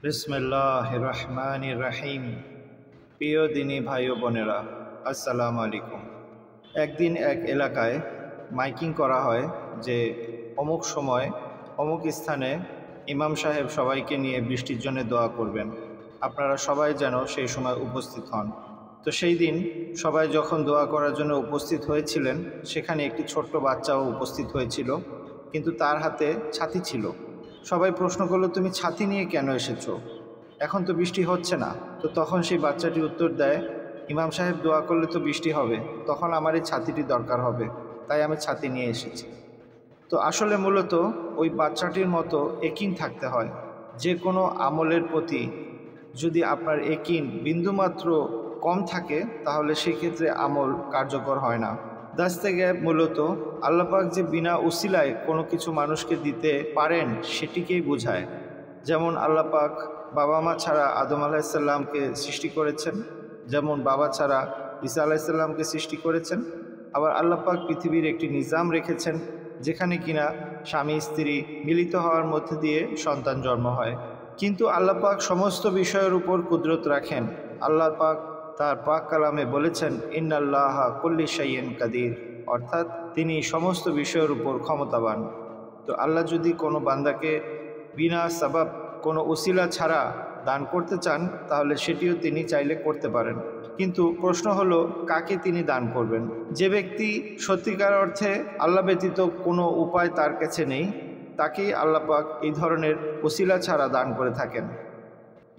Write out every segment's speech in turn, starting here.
বিসমিল্লাহির রহমানির রহিম। প্রিয় দিনী ভাই ও বোনেরা, আসসালামু আলাইকুম। একদিন এক এলাকায় মাইকিং করা হয় যে অমুক সময় অমুক স্থানে ইমাম সাহেব সবাইকে নিয়ে বৃষ্টির জন্য দোয়া করবেন, আপনারা সবাই যেন সেই সময় উপস্থিত হন। তো সেই দিন সবাই যখন দোয়া করার জন্য উপস্থিত হয়েছিলেন, সেখানে একটি ছোট্ট বাচ্চাও উপস্থিত হয়েছিল, কিন্তু তার হাতে ছাতি ছিল। সবাই প্রশ্ন করলো, তুমি ছাতি নিয়ে কেন এসেছো? এখন তো বৃষ্টি হচ্ছে না। তো তখন সেই বাচ্চাটি উত্তর দেয়, ইমাম সাহেব দোয়া করলে তো বৃষ্টি হবে, তখন আমার এই ছাতিটি দরকার হবে, তাই আমি ছাতি নিয়ে এসেছি। তো আসলে মূলত ওই বাচ্চাটির মতো একিন থাকতে হয়। যে কোনো আমলের প্রতি যদি আপনার একিন বিন্দুমাত্র কম থাকে, তাহলে সেক্ষেত্রে আমল কার্যকর হয় না। দাস্তেগ্যাব মূলত আল্লাহ পাক যে বিনা উসিলায় কোনো কিছু মানুষকে দিতে পারেন সেটিকেই বোঝায়। যেমন আল্লাহ পাক বাবা মা ছাড়া আদম আলাহিসাল্লামকে সৃষ্টি করেছেন, যেমন বাবা ছাড়া ঈসা আলাহিসাল্লামকে সৃষ্টি করেছেন। আবার আল্লাহ পাক পৃথিবীর একটি নিজাম রেখেছেন, যেখানে কিনা স্বামী স্ত্রী মিলিত হওয়ার মধ্যে দিয়ে সন্তান জন্ম হয়। কিন্তু আল্লাহ পাক সমস্ত বিষয়ের উপর কুদরত রাখেন। আল্লাহ পাক তার পাক কালামে বলেছেন, ইন্নাল্লাহা কুল্লি শাইইন কাদির, অর্থাৎ তিনি সমস্ত বিষয়ের উপর ক্ষমতাবান। তো আল্লাহ যদি কোনো বান্দাকে বিনা সাবাব কোনো উসিলা ছাড়া দান করতে চান, তাহলে সেটিও তিনি চাইলে করতে পারেন। কিন্তু প্রশ্ন হলো, কাকে তিনি দান করবেন? যে ব্যক্তি সত্যিকার অর্থে আল্লাহ ব্যতীত কোনো উপায় তার কাছে নেই, তাকেই আল্লাহ পাক এই ধরনের উসিলা ছাড়া দান করে থাকেন।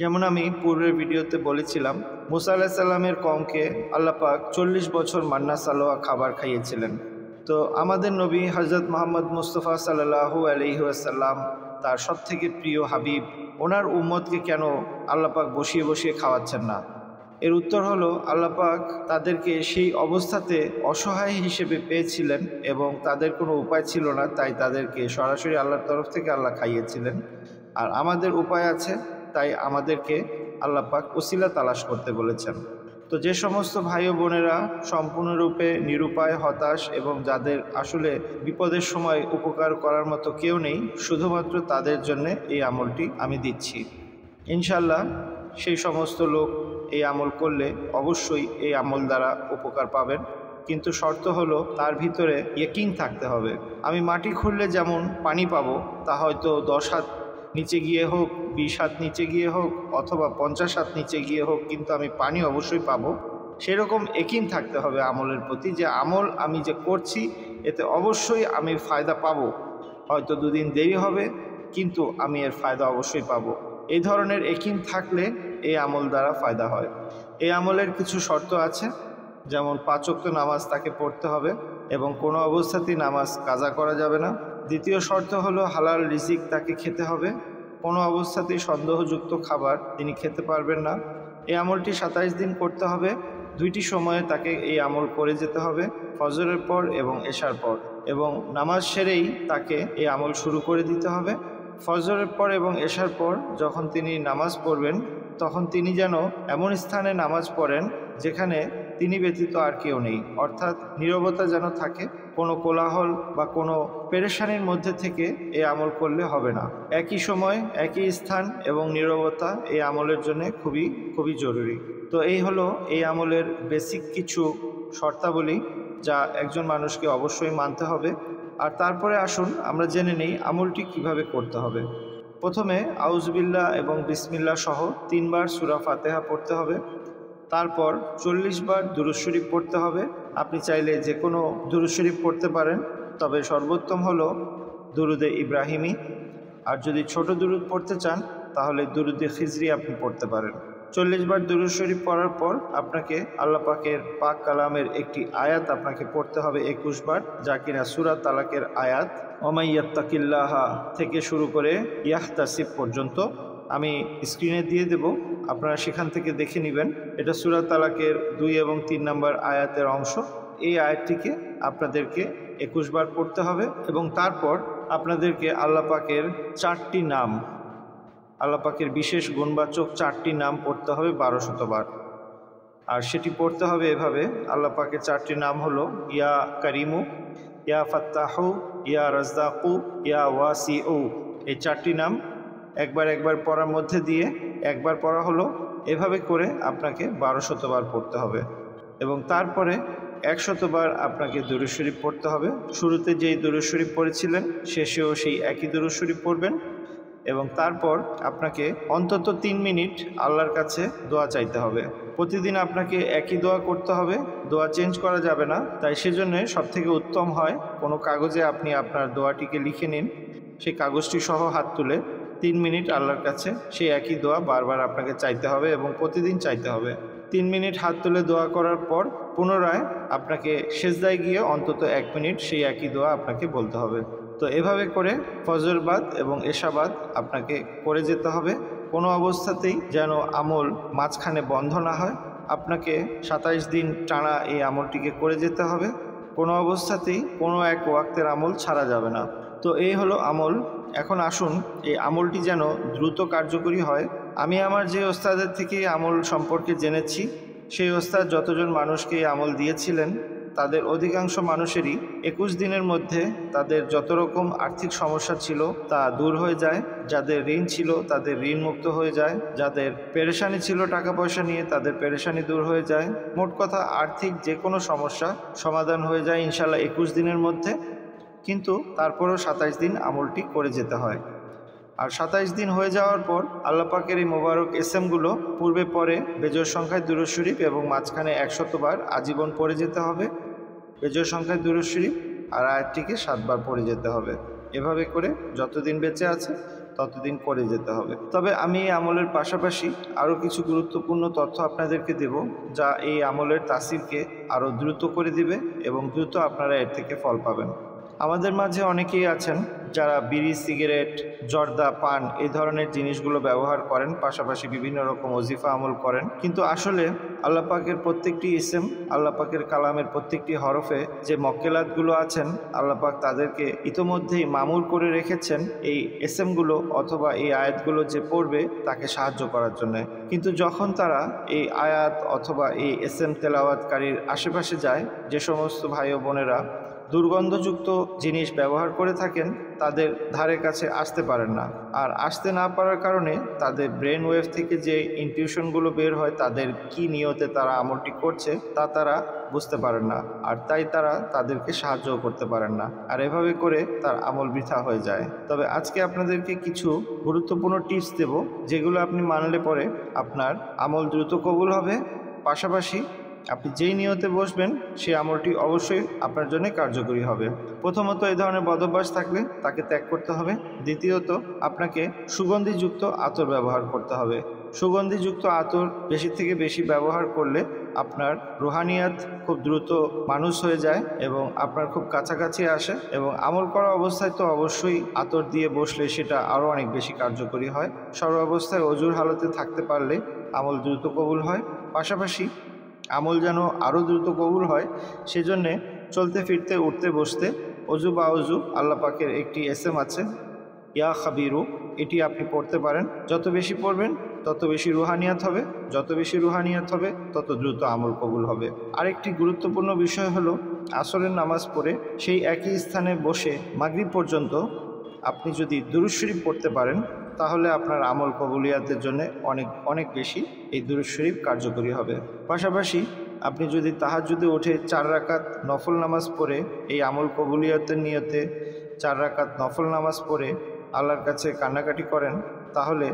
যেমন আমি পূর্বের ভিডিওতে বলেছিলাম, মুসা আলাইহিস সালামের কওমকে আল্লাহ পাক 40 বছর মান্না সালোয়া খাবার খাইয়েছিলেন। তো আমাদের নবী হযরত মুহাম্মদ মুস্তাফা সাল্লাল্লাহু আলাইহি ওয়াসাল্লাম, তার সবথেকে প্রিয় হাবিব, ওনার উম্মতকে কেন আল্লাহ পাক বসিয়ে বসিয়ে খাওয়াচ্ছেন না? এর উত্তর হলো, আল্লাহ পাক তাদেরকে সেই অবস্থাতে অসহায় হিসেবে পেয়েছিলেন এবং তাদের কোনো উপায় ছিল না, তাই তাদেরকে সরাসরি আল্লাহর তরফ থেকে আল্লাহ খাইয়েছিলেন। আর আমাদের উপায় আছে, তাই আমাদেরকে আল্লাহ পাক ওসিলা তালাশ করতে বলেছেন। তো যে সমস্ত ভাই ও বোনেরা সম্পূর্ণরূপে নিরুপায়, হতাশ এবং যাদের আসলে বিপদের সময় উপকার করার মতো কেউ নেই, শুধুমাত্র তাদের জন্য এই আমলটি আমি দিচ্ছি। ইনশাল্লাহ সেই সমস্ত লোক এই আমল করলে অবশ্যই এই আমল দ্বারা উপকার পাবেন, কিন্তু শর্ত হলো তার ভিতরে ইয়কিন থাকতে হবে। আমি মাটি খুঁড়লে যেমন পানি পাবো, তা হয়তো 10 হাত নিচে গিয়ে হোক, 20 হাত নিচে গিয়ে হোক, অথবা 50 হাত নিচে গিয়ে হোক, কিন্তু আমি পানি অবশ্যই পাবো। সেরকম ইয়কিন থাকতে হবে আমলের প্রতি, যে আমল আমি যে করছি এতে অবশ্যই আমি ফায়দা পাবো। হয়তো 2 দিন দেরি হবে, কিন্তু আমি এর ফায়দা অবশ্যই পাবো। এই ধরনের ইয়কিন থাকলে এই আমল দ্বারা ফায়দা হয়। এই আমলের কিছু শর্ত আছে, যেমন 5 ওয়াক্ত নামাজ তাকে পড়তে হবে এবং কোনো অবস্থাতেই নামাজ কাজা করা যাবে না। দ্বিতীয় শর্ত হলো হালাল রিজিক তাকে খেতে হবে, কোনো অবস্থাতেই সন্দেহযুক্ত খাবার তিনি খেতে পারবেন না। এই আমলটি 27 দিন করতে হবে। 2টি সময়ে তাকে এই আমল করে যেতে হবে, ফজরের পর এবং এশার পর, এবং নামাজ সেরেই তাকে এই আমল শুরু করে দিতে হবে। ফজরের পর এবং এশার পর যখন তিনি নামাজ পড়বেন, তখন তিনি যেন এমন স্থানে নামাজ পড়েন যেখানে তিনি ব্যতীত আর কেউ নেই, অর্থাৎ নীরবতা যেন থাকে। কোনো কোলাহল বা কোনো পেরেশানির মধ্যে থেকে এই আমল করলে হবে না। একই সময় একই স্থান এবং নীরবতা এই আমলের জন্য খুবই খুবই জরুরি। তো এই হলো এই আমলের বেসিক কিছু শর্তাবলী, যা একজন মানুষকে অবশ্যই মানতে হবে। আর তারপরে আসুন আমরা জেনে নেই আমলটি কিভাবে করতে হবে। প্রথমে আউযুবিল্লাহ এবং বিসমিল্লাহ সহ 3 বার সূরা ফাতিহা পড়তে হবে। তারপর 40 বার দুরূদ শরীফ পড়তে হবে। আপনি চাইলে যে কোনো দুরূদ শরীফ পড়তে পারেন, তবে সর্বোত্তম হলো দুরুদে ইব্রাহিমি। আর যদি ছোট দুরুদ পড়তে চান, তাহলে দুরুদে খিজরি আপনি পড়তে পারেন। 40 বার দুরূদ শরীফ পড়ার পর আপনাকে আল্লাহ পাকের পাক কালামের একটি আয়াত আপনাকে পড়তে হবে 21 বার, যা কিনা সূরা তালাকের আয়াত, ওমাই ইয়াত্তাকিল্লাহা থেকে শুরু করে ইয়াহতাসিব পর্যন্ত। আমি স্ক্রিনে দিয়ে দেব, আপনারা সেখান থেকে দেখে নেবেন। এটা সূরা তালাকের 2 এবং 3 নম্বর আয়াতের অংশ। এই আয়াতটিকে আপনাদেরকে 21 বার পড়তে হবে এবং তারপর আপনাদেরকে আল্লাহ পাকের 4টি নাম, আল্লাহ পাকের বিশেষ গুণবাচক 4টি নাম পড়তে হবে 1200 বার। আর সেটি পড়তে হবে এভাবে, আল্লাহ পাকের 4টি নাম হলো ইয়া করিমু, ইয়া ফাত্তাহু, ইয়া রাজ্জাকু, ইয়া ওয়াসিউ। এই 4টি নাম একবার পড়ার মধ্যে দিয়ে একবার পড়া হলো, এভাবে করে আপনাকে 1200 বার পড়তে হবে এবং তারপরে 100 বার আপনাকে দুরূদ শরীফ পড়তে হবে। শুরুতে যেই দুরূদ শরীফ পড়েছিলেন শেষেও সেই একই দুরূদ শরীফ পড়বেন এবং তারপর আপনাকে অন্তত 3 মিনিট আল্লাহর কাছে দোয়া চাইতে হবে। প্রতিদিন আপনাকে একই দোয়া করতে হবে, দোয়া চেঞ্জ করা যাবে না। তাই সেজন্য সবথেকে উত্তম হয় কোনো কাগজে আপনি আপনার দোয়াটিকে লিখে নিন, সেই কাগজটি সহ হাত তুলে 3 মিনিট আল্লাহর কাছে সেই একই দোয়া বারবার আপনাকে চাইতে হবে এবং প্রতিদিন চাইতে হবে। 3 মিনিট হাত তুলে দোয়া করার পর পুনরায় আপনাকে সেজদায় গিয়ে অন্তত 1 মিনিট সেই একই দোয়া আপনাকে বলতে হবে। তো এভাবে করে ফজরবাদ এবং এশাবাদ আপনাকে করে যেতে হবে। কোনো অবস্থাতেই যেন আমল মাঝখানে বন্ধ না হয়। আপনাকে 27 দিন টানা এই আমলটিকে করে যেতে হবে। কোনো অবস্থাতেই কোনো এক ওয়াক্তের আমল ছাড়া যাবে না। তো এই হলো আমল। এখন আসুন এই আমলটি যেন দ্রুত কার্যকরী হয়। আমি আমার যে ওস্তাদের থেকে আমল সম্পর্কে জেনেছি, সেই ওস্তাদ যতজন মানুষকে এই আমল দিয়েছিলেন তাদের অধিকাংশ মানুষেরই 21 দিনের মধ্যে তাদের যত রকম আর্থিক সমস্যা ছিল তা দূর হয়ে যায়। যাদের ঋণ ছিল তাদের ঋণ মুক্ত হয়ে যায়, যাদের পেরেশানি ছিল টাকা পয়সা নিয়ে তাদের পেরেশানি দূর হয়ে যায়। মোট কথা আর্থিক যে কোনো সমস্যা সমাধান হয়ে যায় ইনশাল্লাহ 21 দিনের মধ্যে। কিন্তু তারপরও 27 দিন আমলটি করে যেতে হয়। আর 27 দিন হয়ে যাওয়ার পর আল্লাহ পাকের এই মোবারক এসএমগুলো পূর্বে পরে বেজোড় সংখ্যায় দুরূদ শরীফ এবং মাঝখানে 100 বার আজীবন পড়ে যেতে হবে। বেজোড় সংখ্যায় দুরূদ শরীফ আর আয়াতটিকে 7 বার পড়ে যেতে হবে। এভাবে করে যতদিন বেঁচে আছে ততদিন করে যেতে হবে। তবে আমি এই আমলের পাশাপাশি আরও কিছু গুরুত্বপূর্ণ তথ্য আপনাদেরকে দেব, যা এই আমলের তাসিরকে আরও দ্রুত করে দিবে এবং দ্রুত আপনারা এর থেকে ফল পাবেন। আমাদের মাঝে অনেকেই আছেন যারা বিড়ি, সিগারেট, জর্দা, পান এই ধরনের জিনিসগুলো ব্যবহার করেন, পাশাপাশি বিভিন্ন রকম ওজিফা আমল করেন। কিন্তু আসলে আল্লাহ পাকের প্রত্যেকটি ইসম, আল্লাহ পাকের কালামের প্রত্যেকটি হরফে যে মক্কেলাতগুলো আছেন আল্লাহ পাক তাদেরকে ইতোমধ্যেই মামুর করে রেখেছেন এই এসএমগুলো অথবা এই আয়াতগুলো যে পড়বে তাকে সাহায্য করার জন্য। কিন্তু যখন তারা এই আয়াত অথবা এই এসএম তেলাওয়াতকারীর আশেপাশে যায়, যে সমস্ত ভাই ও বোনেরা দুর্গন্ধযুক্ত জিনিস ব্যবহার করে থাকেন তাদের ধারে কাছে আসতে পারেন না। আর আসতে না পারার কারণে তাদের ব্রেন ওয়েভ থেকে যে ইনটিউশনগুলো বের হয় তাদের কি নিয়তে তারা আমলটি করছে তা তারা বুঝতে পারেন না, আর তাই তারা তাদেরকে সাহায্যও করতে পারেন না, আর এভাবে করে তার আমল বৃথা হয়ে যায়। তবে আজকে আপনাদেরকে কিছু গুরুত্বপূর্ণ টিপস দেব, যেগুলো আপনি মানলে পরে আপনার আমল দ্রুত কবুল হবে। পাশাপাশি আপনি যেই নিয়তে বসবেন সেই আমলটি অবশ্যই আপনার জন্য কার্যকরী হবে। প্রথমত, এই ধরনের বদভ্যাস থাকলে তাকে ত্যাগ করতে হবে। দ্বিতীয়ত, আপনাকে সুগন্ধিযুক্ত আতর ব্যবহার করতে হবে। সুগন্ধিযুক্ত আতর বেশি থেকে বেশি ব্যবহার করলে আপনার রুহানিয়াত খুব দ্রুত মানুষ হয়ে যায় এবং আপনার খুব কাছাকাছি আসে, এবং আমল করা অবস্থায় তো অবশ্যই আতর দিয়ে বসলে সেটা আরও অনেক বেশি কার্যকরী হয়। সর্বাবস্থায় অজুর হালতে থাকতে পারলে আমল দ্রুত কবুল হয়। পাশাপাশি আমল যেন আরও দ্রুত কবুল হয় সেজন্যে চলতে ফিরতে উঠতে বসতে অজু বা অজু আল্লাহ পাকের একটি এসএম আছে, ইয়া খাবিরু, এটি আপনি পড়তে পারেন। যত বেশি পড়বেন তত বেশি রুহানিয়াত হবে, যত বেশি রুহানিয়াত হবে তত দ্রুত আমল কবুল হবে। আরেকটি গুরুত্বপূর্ণ বিষয় হলো আসরের নামাজ পড়ে সেই একই স্থানে বসে মাগরিব পর্যন্ত আপনি যদি দুরূদ শরীফ পড়তে পারেন তাহলে আপনার আমল কবুলিয়াতের জন্য অনেক বেশি এই দুরূদ শরীফ কার্যকরী হবে। পাশাপাশি আপনি যদি তাহাজ্জুদে উঠে 4 রাকাত নফল নামাজ পড়ে এই আমল কবুলিয়াতের নিয়তে 4 রাকাত নফল নামাজ পড়ে আল্লাহর কাছে কান্নাকাটি করেন তাহলে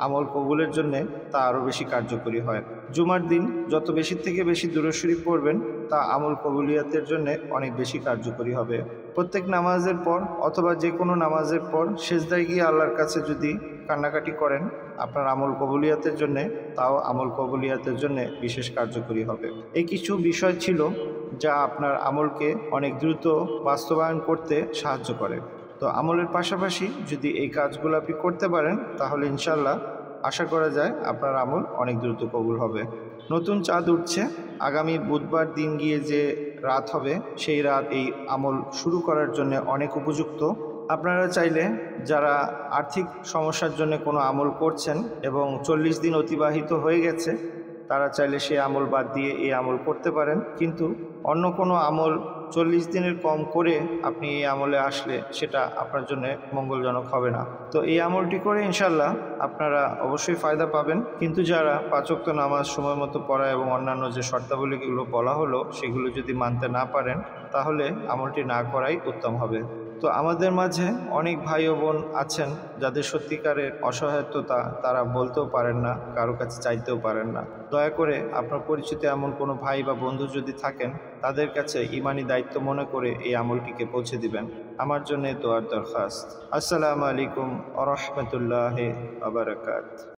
আমল কবুলের জন্যে তা আরও বেশি কার্যকরী হয়। জুমার দিন যত বেশি থেকে বেশি দুরূদ শরীফ পড়বেন তা আমল কবুলিয়াতের জন্য অনেক বেশি কার্যকরী হবে। প্রত্যেক নামাজের পর অথবা যে কোনো নামাজের পর সেজদায় গিয়ে আল্লাহর কাছে যদি কান্নাকাটি করেন আপনার আমল কবুলিয়াতের জন্যে, তাও আমল কবুলিয়াতের জন্যে বিশেষ কার্যকরী হবে। এই কিছু বিষয় ছিল যা আপনার আমলকে অনেক দ্রুত বাস্তবায়ন করতে সাহায্য করে। তো আমলের পাশাপাশি যদি এই কাজগুলো আপনি করতে পারেন তাহলে ইনশাল্লাহ আশা করা যায় আপনার আমল অনেক দ্রুত কবুল হবে। নতুন চাঁদ উঠছে, আগামী বুধবার দিন গিয়ে যে রাত হবে সেই রাত এই আমল শুরু করার জন্য অনেক উপযুক্ত। আপনারা চাইলে যারা আর্থিক সমস্যার জন্য কোনো আমল করছেন এবং 40 দিন অতিবাহিত হয়ে গেছে তারা চাইলে সেই আমল বাদ দিয়ে এই আমল করতে পারেন, কিন্তু অন্য কোনো আমল 40 দিনের কম করে আপনি এই আমলে আসলে সেটা আপনার জন্য মঙ্গলজনক হবে না। তো এই আমলটি করে ইনশাল্লাহ আপনারা অবশ্যই ফায়দা পাবেন। কিন্তু যারা 5 ওয়াক্ত নামাজ সময় মতো পড়া এবং অন্যান্য যে শর্তাবলীগুলো বলা হলো সেগুলো যদি মানতে না পারেন তাহলে আমলটি না করাই উত্তম হবে। তো আমাদের মাঝে অনেক ভাই ও বোন আছেন যাদের সত্যিকারের অসহায়তা, তারা বলতেও পারেন না, কারো কাছে চাইতেও পারেন না। দয়া করে আপনার পরিচিত এমন কোনো ভাই বা বন্ধু যদি থাকেন তাদের কাছে ইমানি দায়িত্ব মনে করে এই আমলটিকে পৌঁছে দিবেন। আমার জন্য দোয়ার দরখাস্ত। আসসালামু আলাইকুম ওয়া রাহমাতুল্লাহি ওয়া বারাকাতুহু।